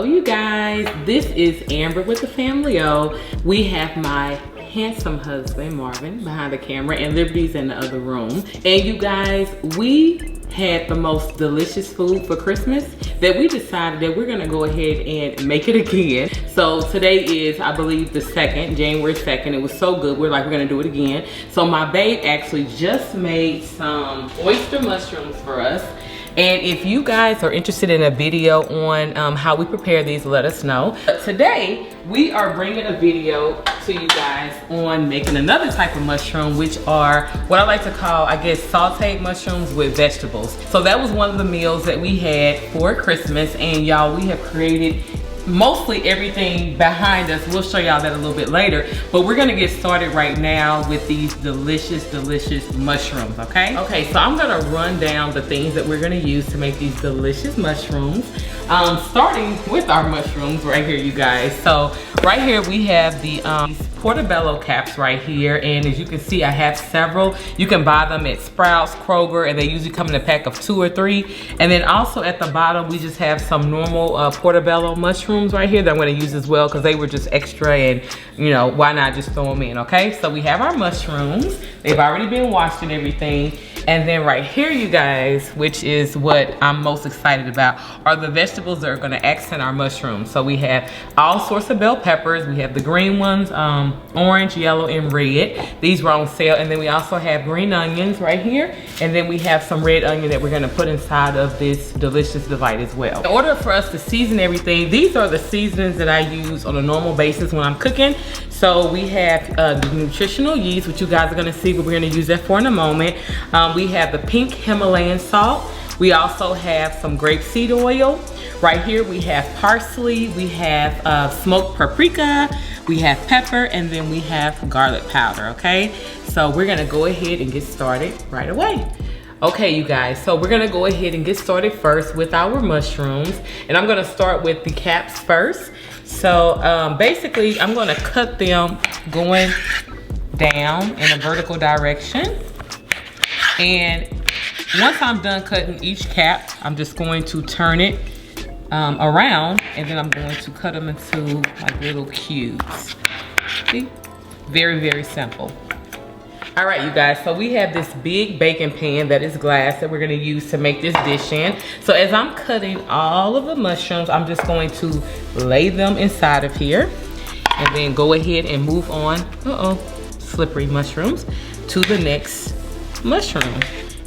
Hello you guys, this is Amber with the Family O. We have my handsome husband Marvin behind the camera and Liberty's in the other room. And you guys, we had the most delicious food for Christmas that we decided that we're gonna go ahead and make it again. So today is, I believe, the 2nd, January 2nd. It was so good, we're gonna do it again. So my babe actually just made some oyster mushrooms for us. And if you guys are interested in a video on how we prepare these, let us know. But today, we are bringing a video to you guys on making another type of mushroom, which are what I like to call, I guess, sauteed mushrooms with vegetables. So that was one of the meals that we had for Christmas. And y'all, we have created mostly everything behind us. We'll show y'all that a little bit later, but we're gonna get started right now with these delicious mushrooms. Okay, so I'm gonna run down the things that we're gonna use to make these delicious mushrooms, starting with our mushrooms right here, you guys. So right here we have the portobello caps right here, and as you can see, I have several. You can buy them at Sprouts, Kroger, and they usually come in a pack of 2 or 3. And then also at the bottom, we just have some normal portobello mushrooms right here that I'm gonna use as well, because they were just extra, and you know, why not just throw them in, okay? So we have our mushrooms. They've already been washed and everything. And then right here, you guys, which is what I'm most excited about, are the vegetables that are gonna accent our mushrooms. So we have all sorts of bell peppers. We have the green ones, orange, yellow, and red. These were on sale. And then we also have green onions right here. And then we have some red onion that we're gonna put inside of this delicious delight as well. In order for us to season everything, these are the seasonings that I use on a normal basis when I'm cooking. So we have the nutritional yeast, which you guys are gonna see, but we're gonna use that for in a moment. We have the pink Himalayan salt. We also have some grapeseed oil. Right here we have parsley, we have smoked paprika, we have pepper, and then we have garlic powder, okay? So we're gonna go ahead and get started right away. Okay, you guys, so we're gonna go ahead and get started first with our mushrooms. And I'm gonna start with the caps first. So basically, I'm gonna cut them going down in a vertical direction. And once I'm done cutting each cap, I'm just going to turn it around, and then I'm going to cut them into like little cubes. See? Very simple. All right, you guys, so we have this big baking pan that is glass that we're gonna use to make this dish in. So as I'm cutting all of the mushrooms, I'm just going to lay them inside of here and then go ahead and move on, slippery mushrooms, to the next mushroom.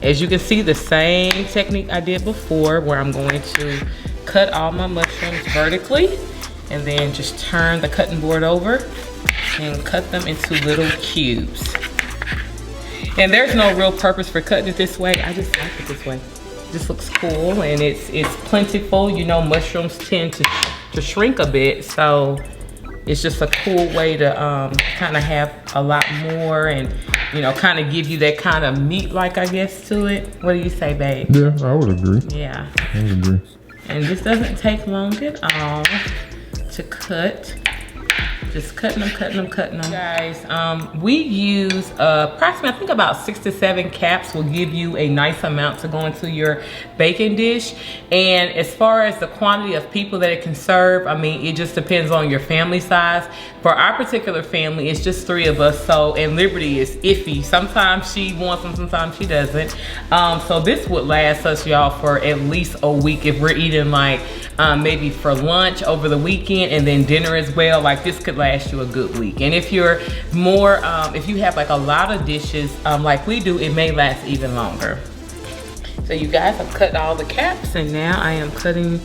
As you can see, the same technique I did before, where I'm going to cut all my mushrooms vertically and then just turn the cutting board over and cut them into little cubes. And there's no real purpose for cutting it this way. I just like it this way. It just looks cool, and it's plentiful. You know, mushrooms tend to shrink a bit, so it's just a cool way to kind of have a lot more, and you know, kind of give you that kind of meat-like, I guess, to it. What do you say, babe? Yeah, I would agree. Yeah. I would agree. And this doesn't take long at all to cut. Just cutting them. Guys, we use approximately, I think about 6 to 7 caps will give you a nice amount to go into your baking dish. And as far as the quantity of people that it can serve, I mean, it just depends on your family size. For our particular family, it's just 3 of us, so, and Liberty is iffy. Sometimes she wants them, sometimes she doesn't. So this would last us, y'all, for at least a week if we're eating like maybe for lunch over the weekend and then dinner as well. Like, this could last you a good week. And if you're more, if you have like a lot of dishes like we do, it may last even longer. So you guys, I've cut all the caps, and now I am cutting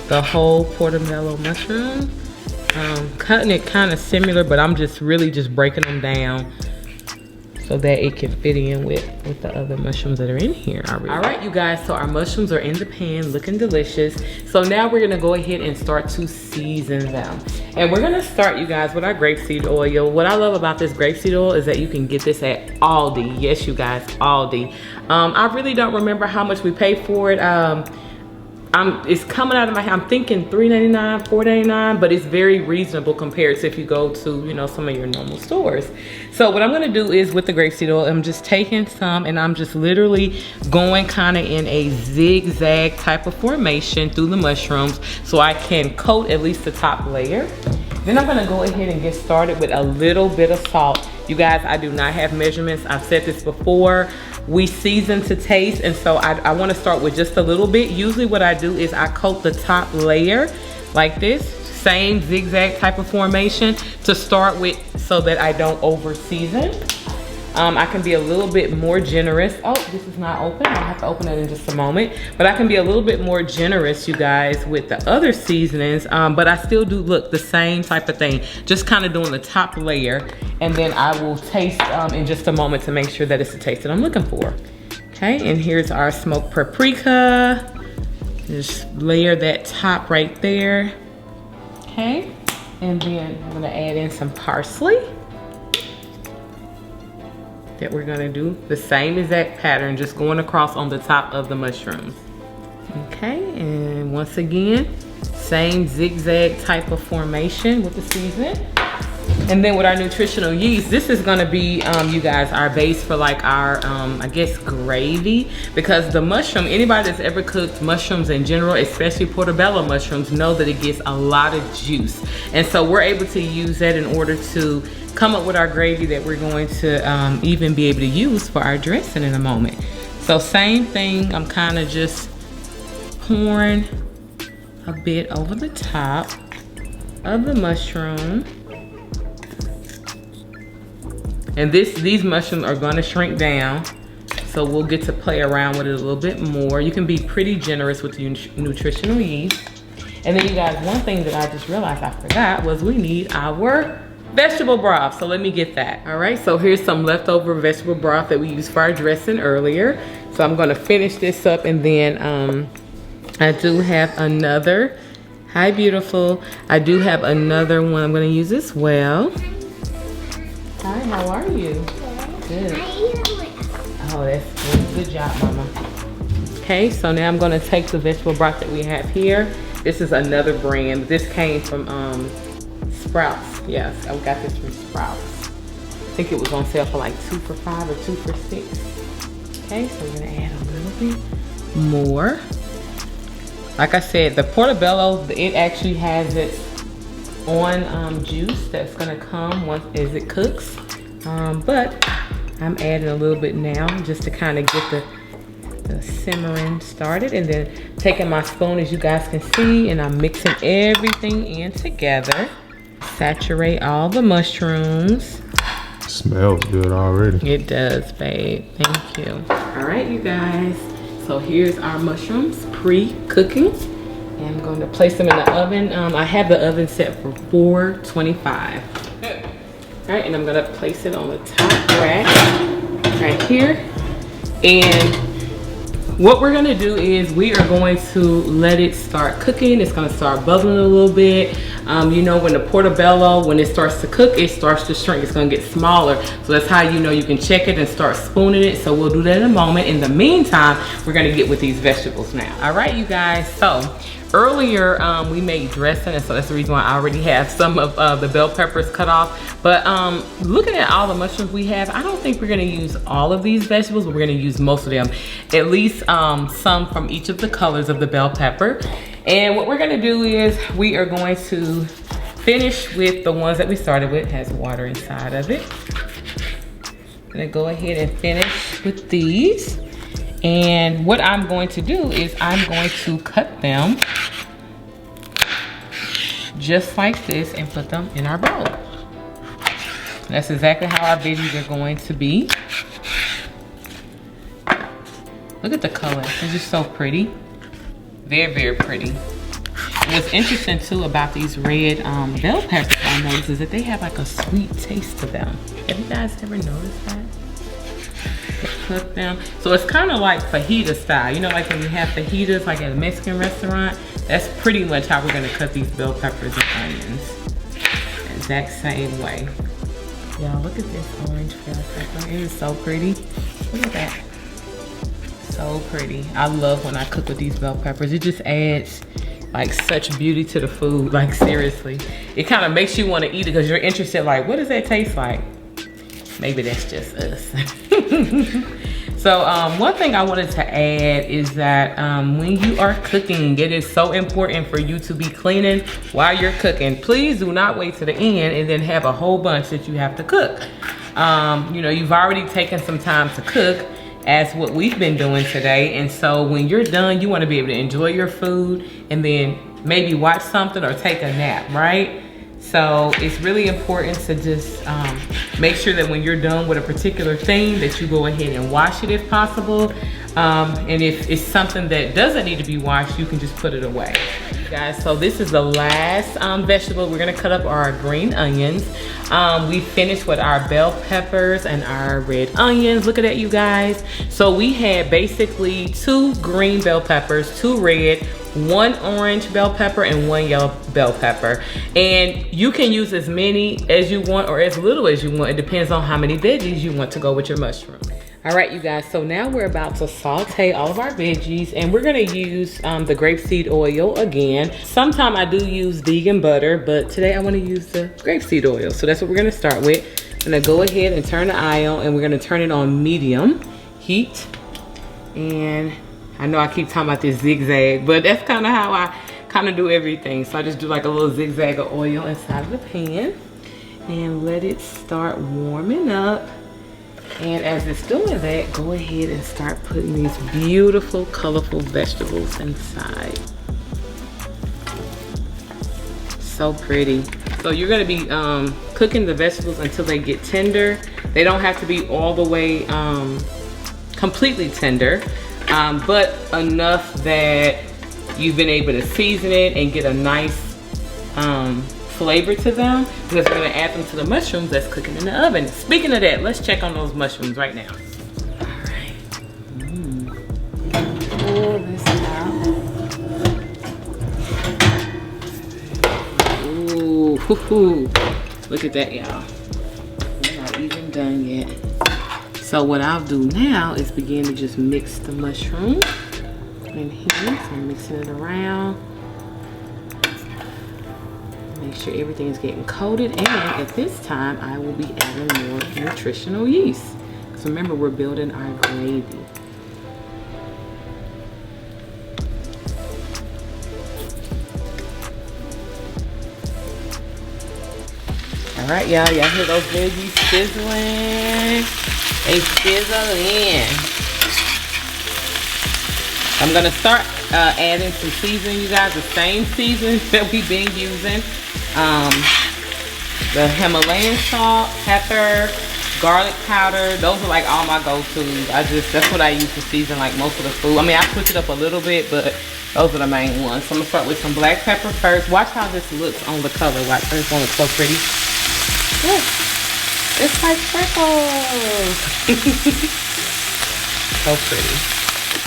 the whole portobello mushroom. Cutting it kind of similar, but I'm just really just breaking them down so that it can fit in with the other mushrooms that are in here already. All right, you guys, so our mushrooms are in the pan looking delicious. So now we're gonna go ahead and start to season them. And we're gonna start, you guys, with our grapeseed oil. What I love about this grapeseed oil is that you can get this at Aldi. Yes, you guys, Aldi. I really don't remember how much we paid for it. it's coming out of my hand. I'm thinking $3.99, $4.99, but it's very reasonable compared to if you go to, you know, some of your normal stores. So what I'm gonna do is with the grapeseed oil, I'm just taking some and I'm just literally going kind of in a zigzag type of formation through the mushrooms so I can coat at least the top layer. Then I'm gonna go ahead and get started with a little bit of salt. You guys, I do not have measurements. I've said this before. We season to taste, and so I wanna start with just a little bit. Usually what I do is I coat the top layer like this, same zigzag type of formation to start with so that I don't over season. I can be a little bit more generous. Oh, this is not open. I'll have to open it in just a moment. But I can be a little bit more generous, you guys, with the other seasonings. But I still do look the same type of thing. Just kind of doing the top layer. And then I will taste in just a moment to make sure that it's the taste that I'm looking for. Okay, and here's our smoked paprika. Just layer that top right there. Okay, and then I'm gonna add in some parsley. That we're gonna do the same exact pattern, just going across on the top of the mushrooms. Okay, and once again, same zigzag type of formation with the seasoning. And then with our nutritional yeast, this is gonna be, you guys, our base for like our, I guess, gravy. Because the mushroom, anybody that's ever cooked mushrooms in general, especially portobello mushrooms, know that it gets a lot of juice. And so we're able to use that in order to come up with our gravy that we're going to even be able to use for our dressing in a moment. So same thing, I'm kind of just pouring a bit over the top of the mushroom. And these mushrooms are gonna shrink down, so we'll get to play around with it a little bit more. You can be pretty generous with your nutritional yeast. And then you guys, one thing that I just realized I forgot was we need our vegetable broth, so let me get that. All right, so here's some leftover vegetable broth that we used for our dressing earlier. So I'm gonna finish this up, and then I do have another, hi beautiful, I do have another one I'm gonna use as well. Hi, how are you? Good. Oh, that's good. Good job, mama. Okay, so now I'm gonna take the vegetable broth that we have here. This is another brand. This came from Sprouts. Yes, I got this from Sprouts. I think it was on sale for like 2 for $5 or 2 for $6. Okay, so we're gonna add a little bit more. Like I said, the portobello, it actually has its on juice that's gonna come once as it cooks. But I'm adding a little bit now just to kind of get the simmering started, and then taking my spoon, as you guys can see, and I'm mixing everything in together. Saturate all the mushrooms. Smells good already. It does, babe. Thank you. All right, you guys. So here's our mushrooms pre-cooking. And I'm going to place them in the oven. I have the oven set for 425. All right, and I'm gonna place it on the top rack right here. And what we're gonna do is we are going to let it start cooking. It's gonna start bubbling a little bit. You know, when the portobello, when it starts to cook, it starts to shrink. It's gonna get smaller. So that's how you know you can check it and start spooning it. So we'll do that in a moment. In the meantime, we're gonna get with these vegetables now. All right, you guys, so earlier we made dressing, and so that's the reason why I already have some of the bell peppers cut off. But looking at all the mushrooms we have, I don't think we're gonna use all of these vegetables, but we're gonna use most of them. At least some from each of the colors of the bell pepper. And what we're gonna do is we are going to finish with the ones that we started with. It has water inside of it. I'm gonna go ahead and finish with these. And what I'm going to do is I'm going to cut them just like this and put them in our bowl. That's exactly how our veggies are going to be. Look at the color, it's just so pretty. Very, very pretty. What's interesting too about these red bell peppers I noticed is that they have like a sweet taste to them. Have you guys ever noticed that? Cook them. So it's kind of like fajita style. You know, like when you have fajitas like at a Mexican restaurant, that's pretty much how we're gonna cut these bell peppers and onions. Exact same way. Y'all, look at this orange bell pepper. It is so pretty. Look at that. So pretty. I love when I cook with these bell peppers. It just adds like such beauty to the food, like seriously. It kind of makes you want to eat it because you're interested, like, what does that taste like? Maybe that's just us. So one thing I wanted to add is that when you are cooking, it is so important for you to be cleaning while you're cooking. Please do not wait to the end and then have a whole bunch that you have to cook. You know, you've already taken some time to cook, as what we've been doing today. And so when you're done, you want to be able to enjoy your food and then maybe watch something or take a nap, right? So it's really important to just make sure that when you're done with a particular thing that you go ahead and wash it if possible. And if it's something that doesn't need to be washed, you can just put it away. Guys, so this is the last vegetable. We're gonna cut up our green onions. We finished with our bell peppers and our red onions. Look at that, you guys. So we had basically 2 green bell peppers, 2 red, 1 orange bell pepper, and 1 yellow bell pepper. And you can use as many as you want or as little as you want. It depends on how many veggies you want to go with your mushroom. All right, you guys, so now we're about to saute all of our veggies, and we're gonna use the grapeseed oil again. Sometimes I do use vegan butter, but today I wanna use the grapeseed oil. So that's what we're gonna start with. I'm gonna go ahead and turn the eye on, and we're gonna turn it on medium heat. And I know I keep talking about this zigzag, but that's kinda how I kinda do everything. So I just do like a little zigzag of oil inside of the pan and let it start warming up. And as it's doing that, go ahead and start putting these beautiful, colorful vegetables inside. So pretty. So you're gonna be cooking the vegetables until they get tender. They don't have to be all the way completely tender, but enough that you've been able to season it and get a nice flavor to them, because we're gonna add them to the mushrooms that's cooking in the oven. Speaking of that, let's check on those mushrooms right now. All right. Pull this out. Ooh, hoo -hoo. Look at that, y'all. We're not even done yet. So what I'll do now is begin to just mix the mushroom in here. So I'm mixing it around. Make sure everything is getting coated, and at this time I will be adding more nutritional yeast. So remember, we're building our gravy. All right, y'all hear those veggies sizzling? They sizzling. I'm gonna start adding some seasoning, you guys, the same seasoning that we've been using. The Himalayan salt, pepper, garlic powder. Those are like all my go-tos. That's what I use to season like most of the food. I mean, I switch it up a little bit, but those are the main ones. So I'm gonna start with some black pepper first. Watch how this looks on the color. Watch, this one looks so pretty. Look, it's like sprinkles. So pretty.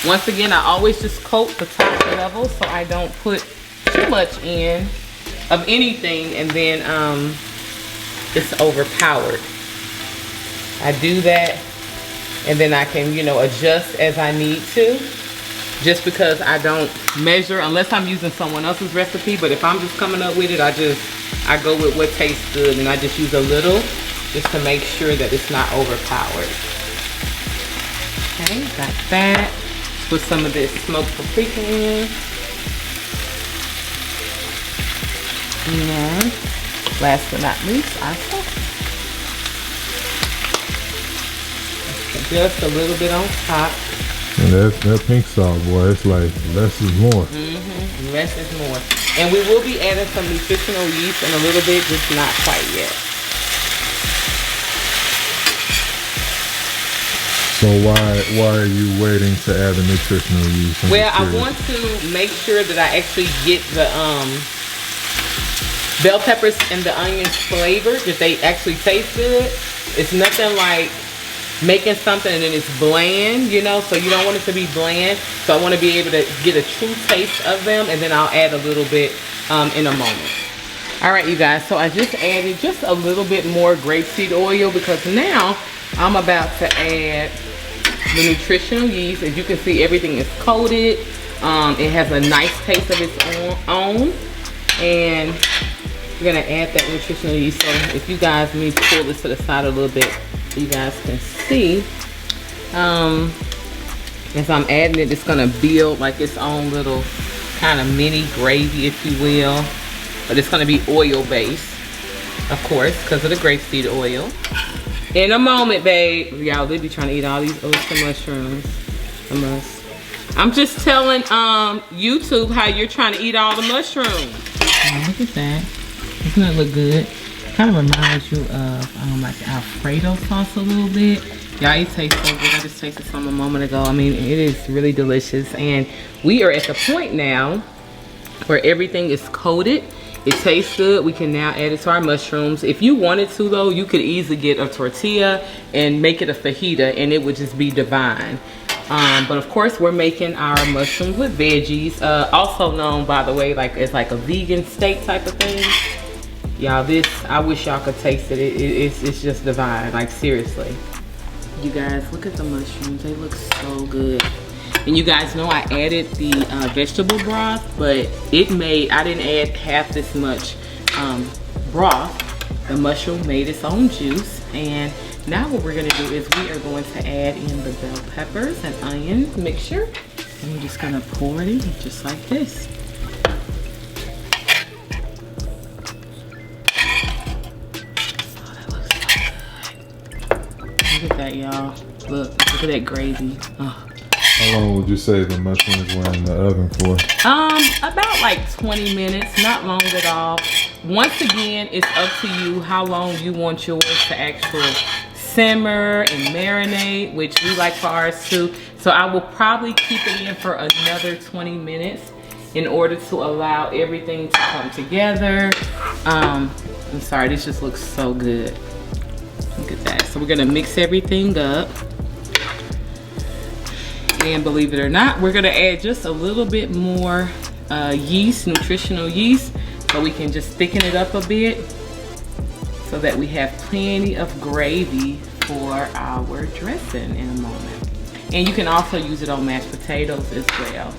Once again, I always just coat the top level so I don't put too much in of anything and then it's overpowered. I do that and then I can, you know, adjust as I need to, just because I don't measure unless I'm using someone else's recipe. But if I'm just coming up with it, I go with what tastes good, and I just use a little just to make sure that it's not overpowered. Okay, got that. Put some of this smoked paprika in. And last but not least, our salt. Just a little bit on top. And that pink salt, boy, it's like less is more. Less is more. And we will be adding some nutritional yeast in a little bit, just not quite yet. So why are you waiting to add the nutritional yeast? Well, I want to make sure that I actually get the bell peppers and the onions flavored, that they actually taste good. It's nothing like making something and then it's bland, you know, so you don't want it to be bland. So I want to be able to get a true taste of them, and then I'll add a little bit in a moment. All right, you guys, so I just added just a little bit more grapeseed oil because now I'm about to add the nutritional yeast. As you can see, everything is coated. It has a nice taste of its own. And we're gonna add that nutritional yeast. So if you guys, let me pull this to the side a little bit so you guys can see. As I'm adding it, it's gonna build like its own little kind of mini gravy, if you will. But it's gonna be oil based, of course, because of the grapeseed oil. In a moment, babe. Y'all, they be trying to eat all these oyster mushrooms. I'm just telling YouTube how you're trying to eat all the mushrooms. Oh, look at that. Doesn't that look good? Kind of reminds you of like Alfredo sauce a little bit. Y'all, it tastes so good. I just tasted some a moment ago. I mean, it is really delicious. And we are at the point now where everything is coated. It tastes good. We can now add it to our mushrooms. If you wanted to though, you could easily get a tortilla and make it a fajita and it would just be divine. But of course we're making our mushrooms with veggies, also known, by the way, like as like a vegan steak type of thing. Y'all, this, I wish y'all could taste it. It's just divine, like seriously. You guys, look at the mushrooms. They look so good. And you guys know I added the vegetable broth, but I didn't add half this much broth. The mushroom made its own juice. And now what we're gonna do is we are going to add in the bell peppers and onion mixture. And we're just gonna pour it in just like this. Oh, that looks so good. Look at that, y'all. Look at that gravy. Oh. How long would you say the mushrooms were in the oven for? About like 20 minutes, not long at all. Once again, it's up to you how long you want yours to actually simmer and marinate, which we like for ours too. So I will probably keep it in for another 20 minutes in order to allow everything to come together. I'm sorry, this just looks so good. Look at that. So we're gonna mix everything up. And believe it or not, we're gonna add just a little bit more yeast, nutritional yeast, so we can just thicken it up a bit so that we have plenty of gravy for our dressing in a moment. And you can also use it on mashed potatoes as well.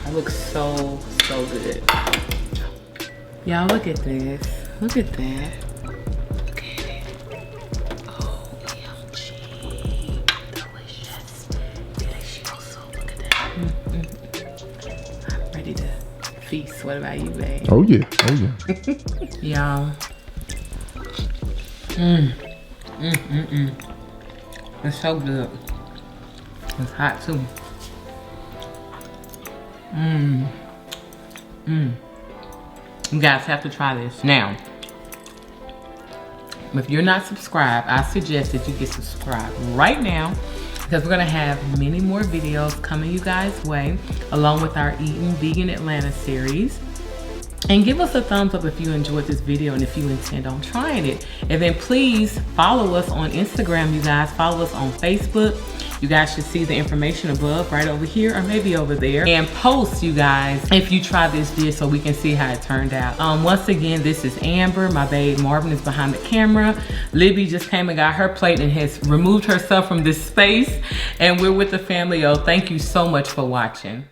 That looks so, so good. Y'all, look at this. Look at that. Feast. What about you, babe? Oh yeah, oh yeah. Y'all. It's so good. It's hot too. You guys have to try this. Now, if you're not subscribed, I suggest that you get subscribed right now, because we're gonna have many more videos coming you guys' way, along with our Eating Vegan Atlanta series. And give us a thumbs up if you enjoyed this video and if you intend on trying it. And then please follow us on Instagram, you guys. Follow us on Facebook. You guys should see the information above, right over here, or maybe over there. And post, you guys, if you try this dish so we can see how it turned out. Once again, this is Amber. My babe Marvin is behind the camera. Libby just came and got her plate and has removed herself from this space. And we're with the family. Thank you so much for watching.